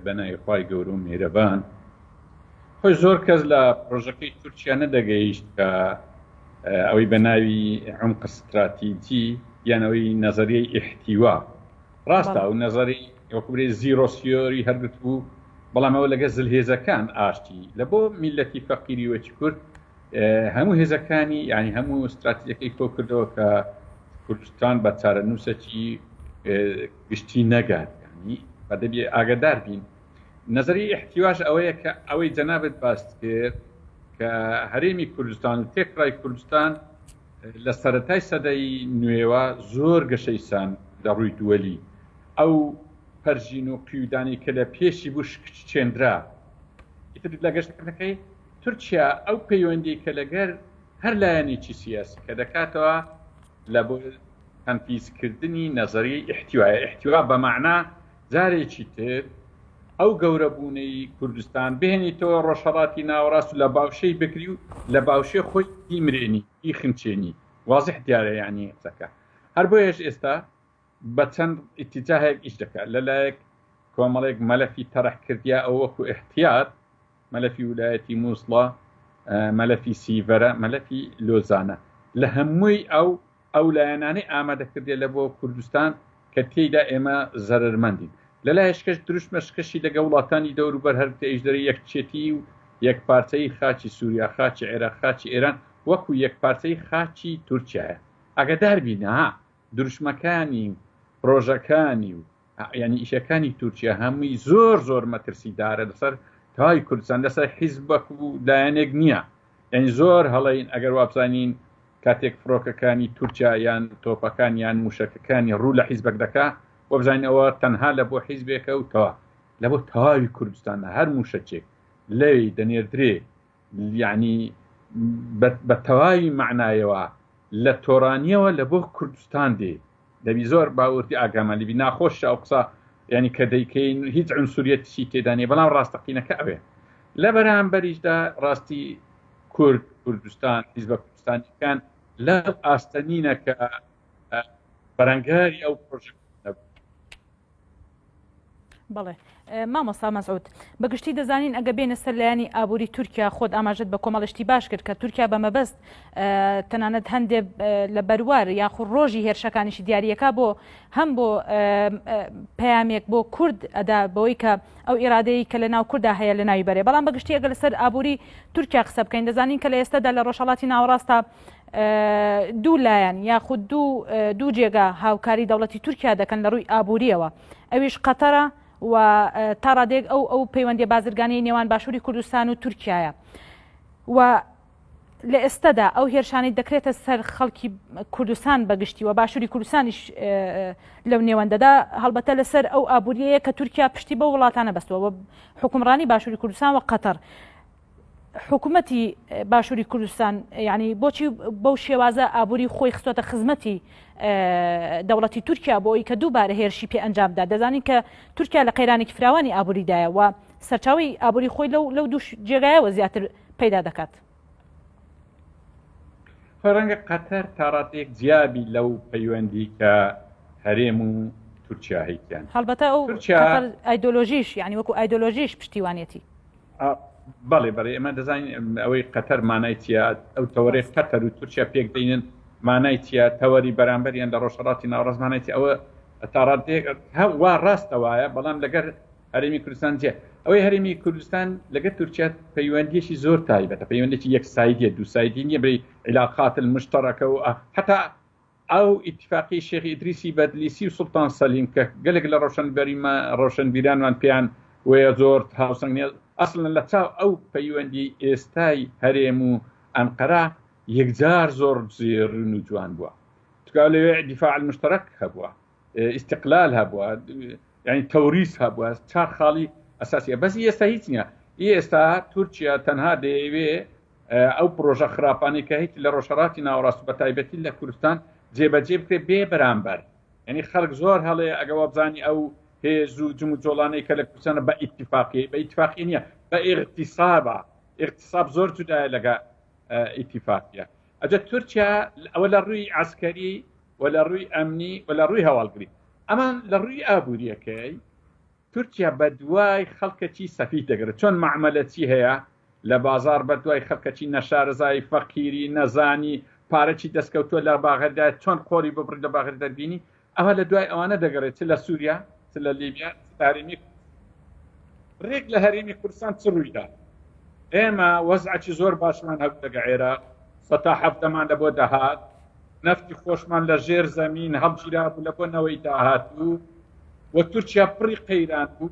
بەنایخوای گەورە و میهرەبان خۆی زۆر کەس لە پرۆژەکەی تورکیا نەدەگەیشت کە ئەوەی بە ناوی عمق استراتیجی یانەوەی نەزەریەی ئیحتیوا ڕاستە و نەزەری وەکوێ زیرۆ سیۆری هەرگرت بوو بەڵام ئەوە لەگە زلهێزەکان ئاشتی لە بۆ میلەتی فەقیری وەچی کورد هەموو هێزەکانی ینی هەموو استراتیجەکەی کۆ کردەوە کە کوردستان بە چارەنووسێکی گشتی نەگات ینی بەدەبێ ئاگادار بین نەزەری احتیواش ئەوەیە کە ئەوەی جەنابەت باست کرد کە هەرێمی کوردستان و تێکڕای کوردستان لە سەرەتای سەدەی نوێوە زۆر گەشەیسان لە ڕووی دووەلی ئەو پەرژین و قیودانی کە لە پێشی بوو چێندرا ئیتر لە گەشتەکەی تورکیا ئەو پەیوەندی کە لەگەر هەر لایەنێکی سیاسی کە دەکاتەوە لە بۆ تەنفیزکردنی نەزەریەی احتیوایە احتیوا بە معنە جارێکی تر ئەو گەورەبوونەی کوردستان بهێنیتەوە ڕۆژهەڵاتی ناوەڕاست و لە باوشەی بکری و لە باوشەی خۆی ئیمرێنی ئیخنچێنی وازح دیارە یعنی قسەکە هەر بۆیەش ئێستا بە چەند ئیتیجاهێک ئیش دەکات لەلایەک کۆمەڵێک مەلەفی تەرەحکردیا ئەو وەکو احتیاط مەلەفی ویلایەتی مووسڵە مەلەفی سیڤەرە مەلەفی لۆزانە لە هەمووی ئەو لایەنانەی ئامادەکردێ لە بۆ کوردستان کە تێیدا ئێمە زەرمەندین لەلایەشکەش دروشمەشکەشی لەگە وڵاتانی دەوروبەر هەر تێژدەری یەکچێتی و یەکپارچەی خاچی سووریا خاچی عێراق خاچی ئێران وەکو یەکپارچەی خاچی تورکیایە ئاگادار بینە دروشمەکانی ڕۆژەکانی و ینی ئیشەکانی تورکیا هەمووی زۆر زۆر مەترسیدارە لەسەر تای کوردستان لەسەر حیزبەک و لایەنێک نییە یعنی زۆر هەڵەین ئەگەر وابزانین کاتێک فڕۆکەکانی تورکیا یان تۆپەکان یان موشەکەکانی ڕوو لە حیزبەک دەکا وەبزانینەوە تەنها لە بۆ حیزبێکە و تەوا لە بۆ تەواوی کوردستانە هەر موشەچێک لەوی دەنێردرێ یعنی بە تەواوی معنایەوە لە تۆرانیەوە لە بۆ کوردستان دێ دەبی زۆر باوەڕی ئاگامەلیبی ناخۆشە ئەو قسە ینی کە دەیکەین هیچ عنسوریەتی تێدانێ بەڵام ڕاستەقینەکە ئەوێ لە بەرامبەریشدا ڕاستی کوردستان حیزبە کوردستانیەکان لە ئاستەنینە کە بەرەنگاری ئەو پرۆژە بەڵێ مامۆستا مەسعود بەگشتی دەزانین ئەگە بێنە سەر لایەنی ئابووری تورکیا خۆت ئاماژەت بە کۆمەڵشتی باش کرد کە تورکیا بەمەبەست تەنانەت هەندێک لە بەروار یاخود ڕۆژی هێرشەکانیشی دیاریەکە بۆ هەم بۆ پەیامێک بۆ کورد ئەدا بەوەی کە ئەو ئیرادەیە کە لە ناو کووردا هەیە لە ناوی بەرێ بەڵام بەگشتی ئەگە لەسەر ئابووری تورکیا قسە بکەین دەزانین کە لە ئێستادا لە ڕۆژهەڵاتی ناوەڕاستە دوو لایەن یاخود دوو جێگا هاوکاری دەوڵەتی تورکیا دەکەن لە ڕووی ئابووریەوە ئەویش قەتەرە و تا ڕادێک ئەو پەیوەندی بازرگانی نێوان باشووری کوردستان و تورکیایە و لە ئێستادا ئەو هێرشانەی دەکرێتە سەر خەڵکی کوردستان بەگشتی و باشووری کوردستانیش لەو نێوەندەدا هەڵبەتە لەسەر ئەو ئابووریەیە کە تورکیا پشتی بە وڵاتانە بەستەوە حکومڕانی باشووری کوردستان و قەتەر حکوومەتی باشووری کوردستان یعنی بۆچی بەو شێوازە ئابووری خۆی خستۆتە خزمەتی دەوڵەتی تورکیا بۆی کە دووبارە هێرشی پێ ئەنجامدا دەزانین کە تورکیا لە قەیرانێکی فراوانی ئابووریدایە و سەرچاوی ئابووری خۆی لەو دوو جێگایەوە زیاتر پەیدا دەکات ڕەنگە قەتەر تاڕاتێک جیابی لەو پەیوەندی کە هەرێم و تورکیا هەیتیان هەڵبەتە ئەو ئایدۆلۆژیش یعنی وەکو ئایدۆلۆژیش پشتیوانێتی بەڵێ بەڵێ ئێمە دەزانین ئەوەی قەتەر مانای چیە ئەو تەوەرەی قەتەر و تورکیا پێک دەینن مانای چیە تەوەری بەرامبەریان لە ڕۆژهەڵاتی ناوەڕاست مانای چی ئەوە تاڕاتێک وا ڕاستەوایە بەڵام لەگەر هەرێمی کوردستان جێ ئەوەی هەرێمی کوردستان لەگەر تورکیا پەیوەندیەکی زۆر تایبەتە پەیوەندێکی یەک سایدیە دوو سایدی نییە بڵێ علاقات المشتەرەکە و حتا ئەو ئیتفاقی شێخی ئیدریسی بەدلیسی و سوڵتان سەلیم کە گەلێک لە ڕۆشنبیرانمان پێیان وەیە زۆر هاوسەنگ نیە ئەسڵن لە چاو ئەو پەیوەندی ئێستای هەرێم و ئەنقەرە یەکجار زۆر زێڕون و جوان بووە تکا لەوێ دیفاع المشترک هەبووە استقلال هەبووە یعنی تەوریس هەبووە چار خاڵی ئەساسیە بەس ئێستا هیچ نییە ئێستا تورکیا تەنها دەیەوێ ئەو پرۆژە خراپانی کە هیچ لە ڕۆژهەڵاتی ناوەڕاست بە تایبەتی لە کوردستان جێبەجێ بکرێت بێ بەرامبەر یعنی خەڵک زۆر هەڵەیە ئەگە وابزانی ئەو هێز و جم و جۆڵانەی کە لە کوردستانە بە ئیتفاقی نییە بە ئیغتیساب زۆر جودایە لەگە ئیتفاقیە ئەجا تورکیا ئەوە لە ڕووی عسکەری و لە ڕووی ئەمنی و لە ڕووی هەواڵگری ئەمان لە ڕووی ئابووریەکەی تورکیا بە دوای خەڵکەکی سەفی دەگرێت چۆن معاملەتی هەیە لە بازار بە دوای خەڵکەکی نەشارەزای فەقیری نەزانی پارەی دەستکەوتووە لە باغەدا چۆن خۆری ببڕی لە باغر دەبینی ئەوە لە دوای ئەوانە دەگەڕێت لە سووریا لە لیبیا هەرێمی ڕێک لە هەرێمی کوردستان چ ڕوویدا ئێمە وەزعی زۆر باشمان هەبوو لەگە عێراق سەتا هەفتەمان لە بۆ دەهات نفتی خۆشمان لە ژێر زەمین هەڵگیرا بوو لە بۆنەوەی داهاتوو و تورکیا پڕی قەیران بوو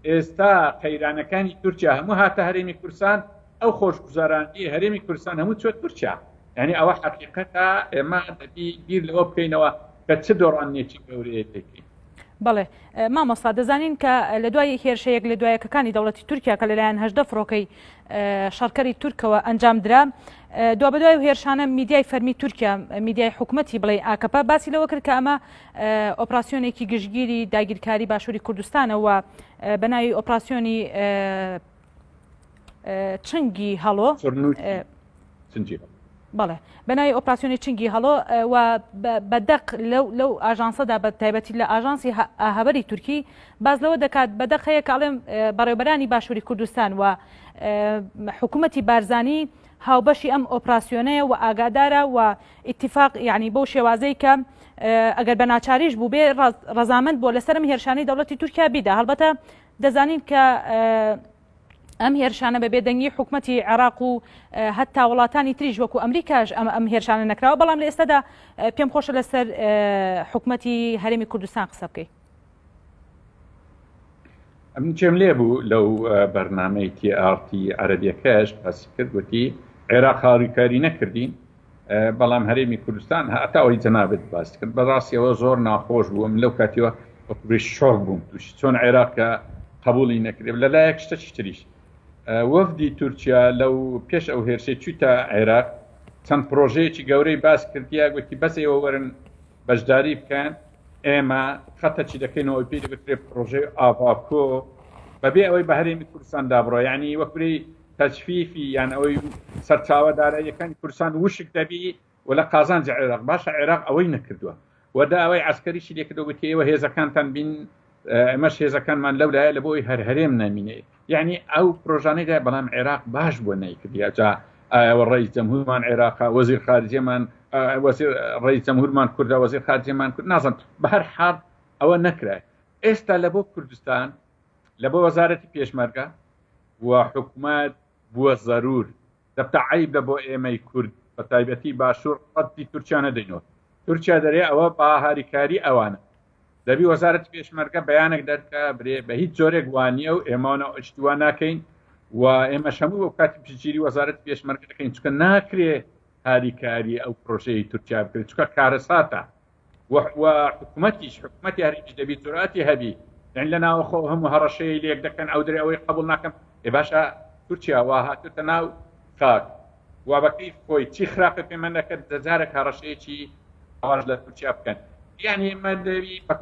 ئێستا قەیرانەکانی تورکیا هەموو هاتە هەرێمی کوردستان ئەو خۆشگوزارانی هەرێمی کوردستان هەموو چۆت تورکیا یعنی ئەوە حقیقەتە ئێمە دەبی بیر لەوە بکەینەوە کە چ دۆڕانێکی گەورەیەتێکی بەڵێ مامۆستا دەزانین کە لە دوای هێرشەیەک لە دوایەکەکانی دەوڵەتی تورکیا کە لەلایەن هەژدە فڕۆکەی شەڕکەری تورکەوە ئەنجام درا دوا بەدوای هێرشانە میدیای فەرمی تورکیا میدیای حکوومەتی بڵێ ئاکەپە باسی لەوە کرد کە ئەمە ئۆپراسیۆنێکی گشتگیری داگیرکاری باشووری کوردستانەوە بەناوی ئۆپراسیۆنی چنگی هەڵۆ بەڵێ بەناوی ئۆپراسیۆنی چنگی هەڵۆ و بەدەق لەو ئاژانسەدا بە تایبەتی لە ئاژانسی ئاهەبەری تورکی باز لەوە دەکات بەدەق هەیە کاڵێم بەڕێوەبەرانی باشووری کوردستان و حکوومەتی بارزانی هاوبەشی ئەم ئۆپراسیۆنەیە و ئاگادارە و ئیتیفاق یعنی بەو شێوازەی کە ئەگەر بە ناچاریش بوو بێ ڕەزامەند بۆ لەسەرم هێرشانەی دەوڵەتی تورکیا بیدا هەڵبەتە دەزانین کە ئەم هێرشانە بە بێدەنگی حکوومەتی عێراق و هەتا وڵاتانی تریش وەکو ئەمریکاش ئەم هێرشانە نەکراوە بەڵام لە ئێستادا پێم خۆشە لەسەر حکوومەتی هەرێمی کوردستان قسە بکەیت. ئەم جێم لێ بوو لەو بەرنامەی TRT عەرەبیەکەش باسی کرد گوتی عێراق هاوریکاری نەکردین بەڵام هەرێمی کوردستان هەتا ئەوەی جەنابەت باسی کرد بەڕاستیەوە زۆر ناخۆش بووم لەو کاتیەوە وەکو شۆڕ بووم تووشی چۆن عێراقە قبولی نەکرێت لەلایەک شتێکی تریش وەفدی تورکیا لەو پێش ئەو هێرشەی چووتە عێراق چەند پرۆژەیەکی گەورەی باس کردیا گوتی بەس ئێوە وەرن بەشداری بکەن ئێمە خەتەکی دەکەینەوە پێی دەبێت پرۆژەی ئاڤاکۆ بەبێ ئەوەی بە هەرێمی کوردستان دابڕۆ یعنی وەکوی تەجفیفی یان ئەوەی سەرچاوەداراییەکانی کوردستان وشک دەبی و لە قازانجی عێراق باشە عێراق ئەوەی نەکردووە وەدا ئەوەی عسکەریشی لێکردەوە گوتی ئێوە هێزەکانتان بین ئەمەش هێزەکانمان لەولایە لە بۆی هەرهەرێم نامینێ یعنی ئەو پرۆژانەیدا بەڵام عێراق باش بۆ نەیکردیا جا ئەوە ڕئیس جەمهورمان عێراقا وەزیر خارجیەمان ڕئیس جەمهورمان کوردە وەزیر خارجیەمان کورد نازانم بە هەر حاڵ ئەوە نەکرای ئێستا لە بۆ کوردستان لە بۆ وەزارەتی پێشمەرگە و حکوومەت بووە زەرور دەبتە عەیبە بۆ ئێمەی کورد بە تایبەتی باشوور ڕەتی تورکیا نەدەینەوە تورکیا دەرێ ئەوە بە هاریکاری ئەوانە دەبی وەزارەتی پێشمەرگە بەیانێک دەرکە برێ بە هیچ جۆرێک وانیە و ئێمانە ئەشتوا ناکەین و ئێمە هەموو وە کاتی پشتگیری وەزارەتی پێشمەرگە دەکەین چونکە ناکرێ هاریکاری ئەو پرۆژەی تورکیا بکرێت چونکە کارەساتە و حکوومەتیش حکوومەتی هەرێمی دەبی جورئەتی هەبی یعنی لە ناوەخۆ هەموو هەڕەشەی لێک دەکەن ئەو درێ ئەوەی قبول ناکەم باشە تورکیا وا هاتوتە ناو خاک وا بەکەی خۆی چی خراپە پێمە دەکرد دەجارێک هەڕەشەیەکی ئەواش لە تورکیا بکەن یعنی ئێمە دەوی بە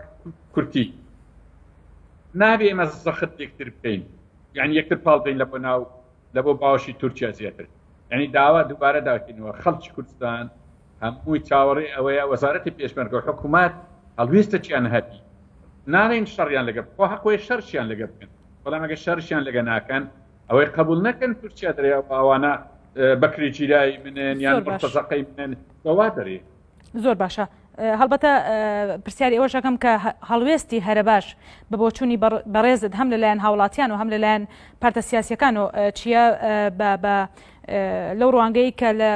کورتی نابێ ئێمە زەخت یەکتر بکەین یعنی یەکتر پاڵدەین لە بۆ ناو لە بۆ باوەشی تورکیا زیاتر یعنی داوا دووبارە داکەینەوە خەڵکی کوردستان هەمووی چاوەڕێ ئەوەیە وەزارەتی پێشمەرگە و حکوومەت هەڵویستە چیان هەبی ناڵێن شەڕیان لەگە خۆ حەقۆی شەرشیان لەگە بکەن بەڵام ئەگە شەرشیان لەگە ناکەن ئەوەی قبول نەکەن تورکیا دەرێ ئەوانە بەکری جیرایی منێن یان مرتەزەقەی منێن دەوا دەرێ زۆر باشە هەڵبەتە پرسیاری ئەوە شەکەم کە هەڵوێستی هەرە باش بە بۆچوونی بەڕێزت هەم لەلایەن هاوڵاتیان و هەم لەلایەن پارتە سیاسیەکان و چیە لەو ڕوانگەی کە لە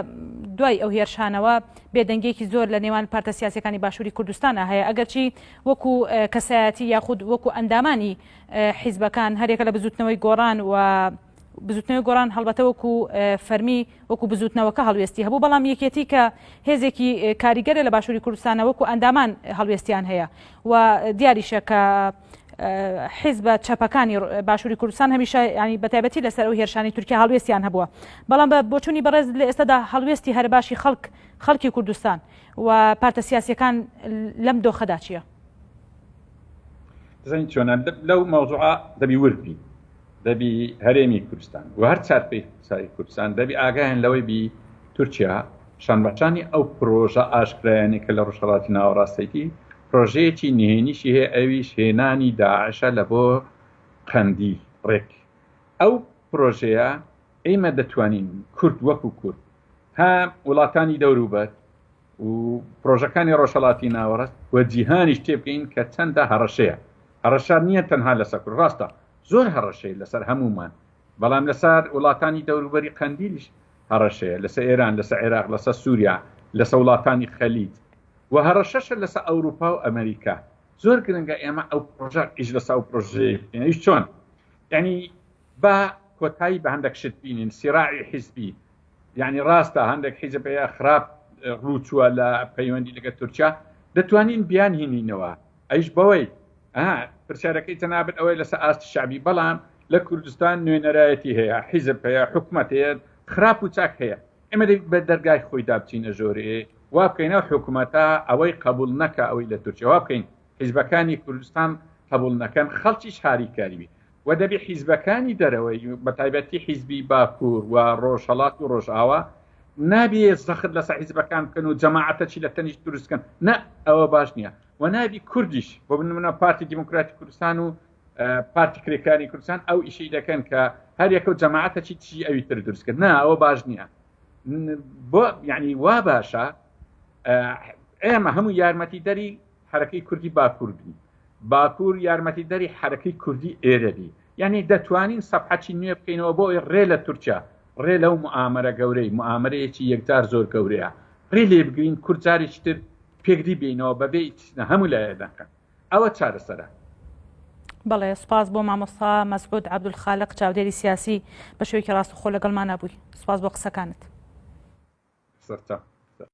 دوای ئەو هێرشانەوە بێدەنگێکی زۆر لە نێوان پارتە سیاسیەکانی باشووری کوردستانە هەیە ئەگەرچی وەکو کەسایەتی یاخود وەکو ئەندامانی حیزبەکان هەرێکە لە بزوتنەوەی گۆڕان و بزوتنەوەی گۆڕان هەڵبەتە وەکو فەرمی وەکو بزوتنەوەکە هەڵوێستی هەبوو بەڵام یەکێتی کە هێزێکی کاریگەرە لە باشووری کوردستانە وەکو ئەندامان هەڵوێستیان هەیە و دیاریشە کە حیزبە چەپەکانی باشووری کوردستان هەمیشە ینی بەتایبەتی لەسەر ئەو هێرشانی تورکیا هەڵوێستیان هەبووە بەڵام بە بۆچوونی بەڕێز لە ئێستادا هەڵوێستی هەرباشی خەڵکی کوردستان و پارتە سیاسیەکان لەم دۆخەدا چییە؟ دەزانین چۆنە لەو مەوزوعە دەبی وردبی دەبی هەرێمی کوردستان و هەر چارپەی ساری کوردستان دەبی ئاگایان لەوەی بی تورکیا شانبەچانی ئەو پرۆژە ئاشکرایانی کە لە ڕۆژهەڵاتی ناوەڕاستەیەتی پرۆژەیەکی نهێنیشی هەیە ئەویش هێنانی داعشە لە بۆ قەندی ڕێک ئەو پرۆژەیە ئێمە دەتوانین کورد وەکو کورد ها وڵاتانی دەوروبەر و پرۆژەکانی ڕۆژهەڵاتی ناوەڕاست و جیهانیش تێبگەین کە چەندە هەڕەشەیە هەڕەشار نییە تەنها لەسەر کورد ڕاستە زۆر هەڕەشەی لەسەر هەمومان بەڵام لەسەر وڵاتانی دەوروبەری قەندیلیش هەڕەشەیە لەسەر ئێران لەسەر عێراق لەسەر سووریا لەسەر وڵاتانی خەلیج و هەڕەشەشە لەسەر ئەوروپا و ئەمریکا زۆر گرنگە ئێمە ئەو پرۆژە ئیش لەسەر ئەو پرۆژەیەش چۆن یعنی با کۆتایی بە هەندێک شت بینین سیراعی حیزبی یعنی ڕاستە هەندێک حیزبەیە خراپ ڕووچووە لە پەیوەندی لەگە تورکیا دەتوانین بیان هینینەوە ئەیش بەوەی پرسیارەکەی تەنابەت ئەوەی لەسەر ئاستی شعبی بەڵام لە کوردستان نوێنەرایەتی هەیە حیزب هەیە حکومەت هەیە خراپ و چاک هەیە ئێمە بە دەرگای خۆی دابچینە ژۆرێ وا بکەینەوە حکوومەتە ئەوەی قبول نەکە ئەوەی لە تورکیا وا بکەین حیزبەکانی کوردستان قبول نەکەن خەڵکیش هاریکاریوی و دەبێ حیزبەکانی دەرەوەی بە تایبەتی حیزبی باکوور و ڕۆژهەڵات و ڕۆژئاوا نابێ زەخت لەسەر حیزبەکان بکەن و جەماعەتەی لە تەنیش دروستکەن نە ئەوە باش نییە و نابی کوردیش بۆ بنمونە پارتی دیموکراتی کوردستان و پارتی کرێکانی کوردستان ئەو ئیشەی دەکەن کە هەر یەکە و جەماعەتەی تشی ئەوی تر دروستکرد نا ئەوە باش نییە بۆ یعنی وا باشە ئێمە هەموو یارمەتی دەری حرەکەی کوردی باکوور بین باکوور یارمەتی دەری حرەکەی کوردی ئێرەبی یعنی دەتوانین سەفحەتی نوێ بکەینەوە بۆ ڕێ لە تورکیا ڕێ لەو موامەرە گەورەی موامەرەیەکی یەکجار زۆر گەورەیە ڕێ لێ بگرین کورجارێکی تر پێکدی بینەوە بەبێ هەموو لایەنەکەن ئەوە چارەسەرە. بەڵێ سپاس بۆ مامۆستا مەسعود عەبدولخالق چاودێری سیاسی بە شێوەیەکی ڕاستەوخۆ لەگەڵمان نەبووی. سپاس بۆ قسەکانت. سەرچاو.